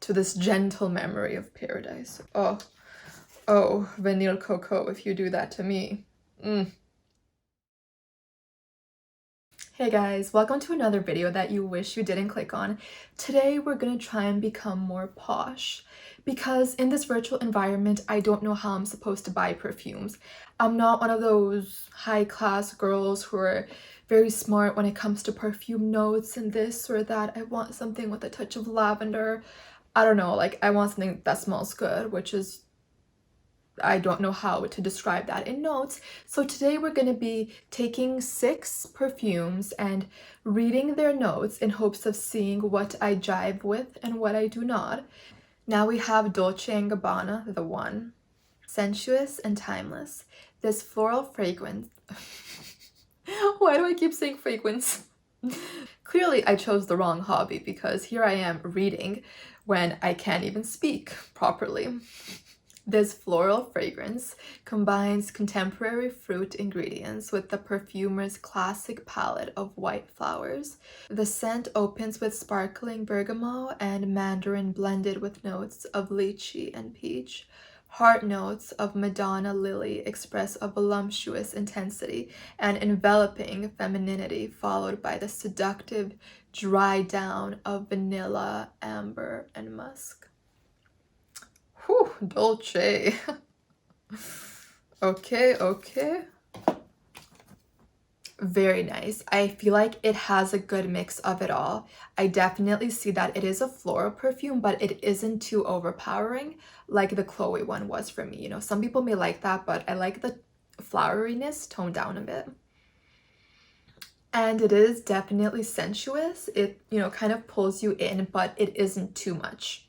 to this gentle memory of paradise. Oh, oh, Vanille Coco, if you do that to me. Hey guys, welcome to another video that you wish you didn't click on. Today we're gonna try and become more posh because in this virtual environment, I don't know how I'm supposed to buy perfumes. I'm not one of those high-class girls who are very smart when it comes to perfume notes and this or that. I want something with a touch of lavender. I don't know, like I want something that smells good, which is I don't know how to describe that in notes. So today we're going to be taking 6 perfumes and reading their notes in hopes of seeing what I jive with and what I do not. Now we have Dolce and Gabbana, the one. Sensuous and timeless. This floral fragrance. Why do I keep saying fragrance? Clearly I chose the wrong hobby because here I am reading when I can't even speak properly. This floral fragrance combines contemporary fruit ingredients with the perfumer's classic palette of white flowers. The scent opens with sparkling bergamot and mandarin blended with notes of lychee and peach. Heart notes of Madonna lily express a voluptuous intensity and enveloping femininity, followed by the seductive dry down of vanilla, amber, and musk. Whew, Dolce. Okay. Very nice. I feel like it has a good mix of it all. I definitely see that it is a floral perfume, but it isn't too overpowering like the Chloe one was for me. You know, some people may like that, but I like the floweriness toned down a bit. And it is definitely sensuous. It, you know, kind of pulls you in, but it isn't too much.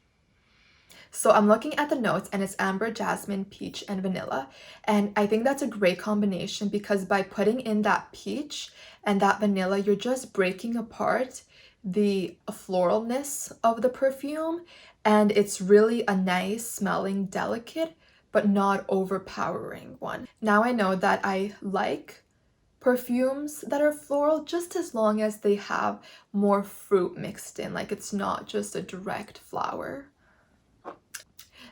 So I'm looking at the notes and it's amber, jasmine, peach, and vanilla. And I think that's a great combination because by putting in that peach and that vanilla, you're just breaking apart the floralness of the perfume. And it's really a nice smelling, delicate, but not overpowering one. Now I know that I like perfumes that are floral just as long as they have more fruit mixed in, like it's not just a direct flower.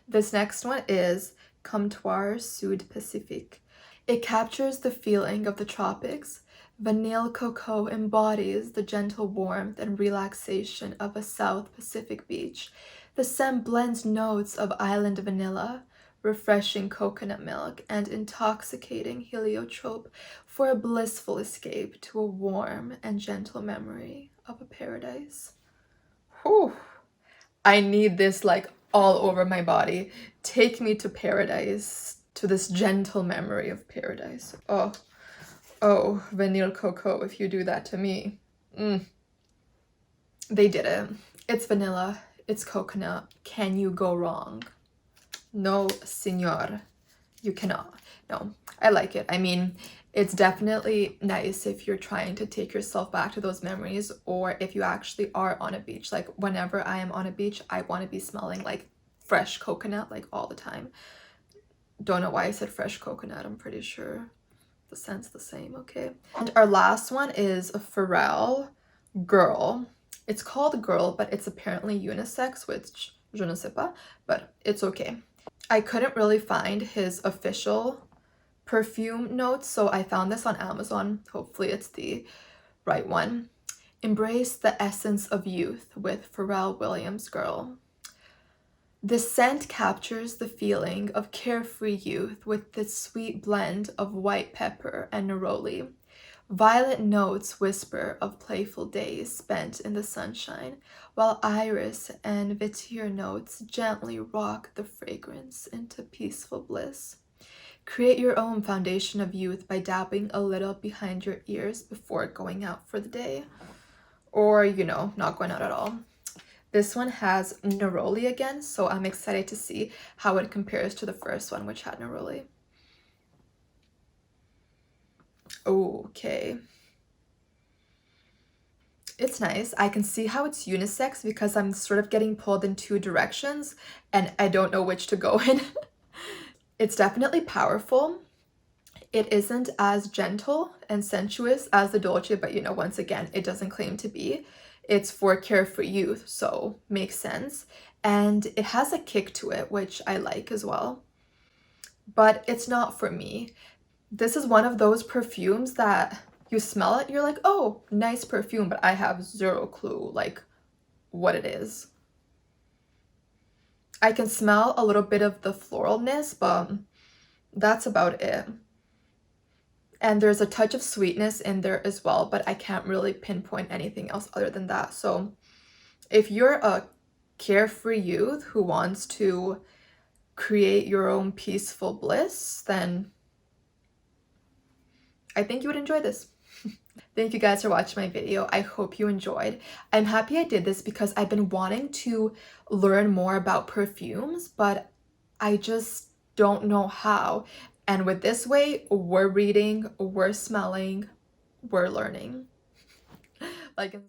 This next one is Comptoir Sud Pacifique. It captures the feeling of the tropics. Vanille Coco embodies the gentle warmth and relaxation of a South Pacific beach. The scent blends notes of island vanilla, refreshing coconut milk, and intoxicating heliotrope for a blissful escape to a warm and gentle memory of a paradise. Whew. I need this like all over my body. Take me to paradise, to this gentle memory of paradise. Oh, oh, Vanille Coco, if you do that to me. They did it. It's vanilla, it's coconut. Can you go wrong? No, senor, you cannot. No, I like it. I mean, it's definitely nice if you're trying to take yourself back to those memories or if you actually are on a beach. Like whenever I am on a beach, I want to be smelling like fresh coconut like all the time. Don't know why I said fresh coconut. I'm pretty sure the scent's the same, okay? And our last one is a Pharrell Girl. It's called Girl, but it's apparently unisex, which je ne sais pas, but it's okay. I couldn't really find his official perfume notes, so I found this on Amazon. Hopefully it's the right one. Embrace the essence of youth with Pharrell Williams Girl. The scent captures the feeling of carefree youth with the sweet blend of white pepper and neroli. Violet notes whisper of playful days spent in the sunshine, while iris and vetiver notes gently rock the fragrance into peaceful bliss. Create your own foundation of youth by dabbing a little behind your ears before going out for the day. Or, you know, not going out at all. This one has neroli again, so I'm excited to see how it compares to the first one, which had neroli. Okay. It's nice. I can see how it's unisex because I'm sort of getting pulled in 2 directions and I don't know which to go in. It's definitely powerful. It isn't as gentle and sensuous as the Dolce, but you know, once again, it doesn't claim to be. It's for carefree youth, so makes sense. and it has a kick to it, which I like as well. But it's not for me. This is one of those perfumes that you smell it, you're like, oh, nice perfume, but I have zero clue like what it is. I can smell a little bit of the floralness, but that's about it. And there's a touch of sweetness in there as well, but I can't really pinpoint anything else other than that. So if you're a carefree youth who wants to create your own peaceful bliss, then I think you would enjoy this. Thank you guys for watching my video. I hope you enjoyed. I'm happy I did this because I've been wanting to learn more about perfumes, but I just don't know how. And with this way, we're reading, we're smelling, we're learning. Like